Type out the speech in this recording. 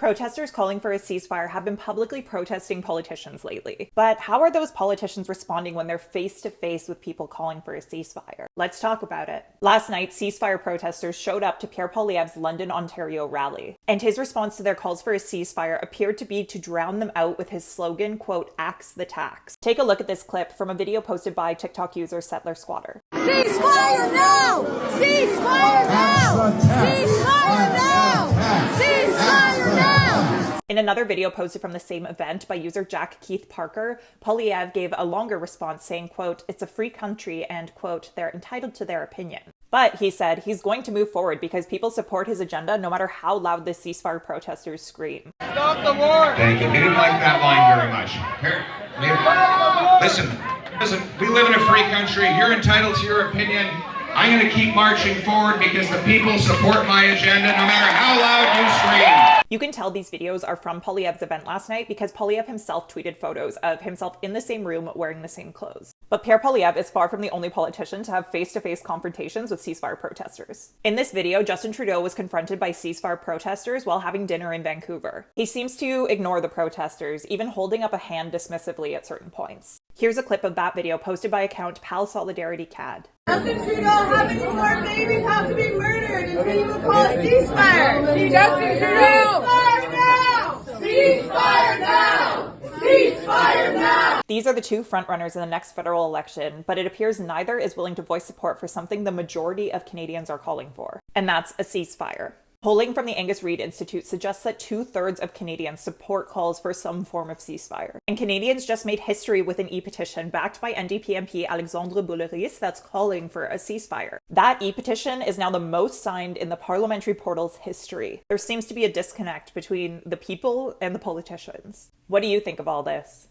Protesters calling for a ceasefire have been publicly protesting politicians lately. But how are those politicians responding when they're face-to-face with people calling for a ceasefire? Let's talk about it. Last night, ceasefire protesters showed up to Pierre Poilievre's London, Ontario rally, and his response to their calls for a ceasefire appeared to be to drown them out with his slogan, quote, "Axe the tax." Take a look at this clip from a video posted by TikTok user Settler Squatter. Ceasefire now! Ceasefire now! Ceasefire now! Ceasefire now! In another video posted from the same event by user Jack Keith Parker, Poilievre gave a longer response saying, quote, "It's a free country and, quote, they're entitled to their opinion." But he said he's going to move forward because people support his agenda no matter how loud the ceasefire protesters scream. Stop the war! Thank you. He didn't like that line very much. Listen, we live in a free country. You're entitled to your opinion. I'm going to keep marching forward because the people support my agenda no matter how loud you scream. You can tell these videos are from Poilievre's event last night because Poilievre himself tweeted photos of himself in the same room wearing the same clothes. But Pierre Poilievre is far from the only politician to have face-to-face confrontations with ceasefire protesters. In this video, Justin Trudeau was confronted by ceasefire protesters while having dinner in Vancouver. He seems to ignore the protesters, even holding up a hand dismissively at certain points. Here's a clip of that video posted by account Pal Solidarity CAD. Justin Trudeau, how many more babies have to be murdered until you will call a ceasefire? Justin Trudeau! Ceasefire now! Ceasefire now! Ceasefire now! These are the two frontrunners in the next federal election, but it appears neither is willing to voice support for something the majority of Canadians are calling for, and that's a ceasefire. Polling from the Angus Reid Institute suggests that 2/3 of Canadians support calls for some form of ceasefire. And Canadians just made history with an e-petition backed by NDP MP Alexandre Boulerice that's calling for a ceasefire. That e-petition is now the most signed in the parliamentary portal's history. There seems to be a disconnect between the people and the politicians. What do you think of all this?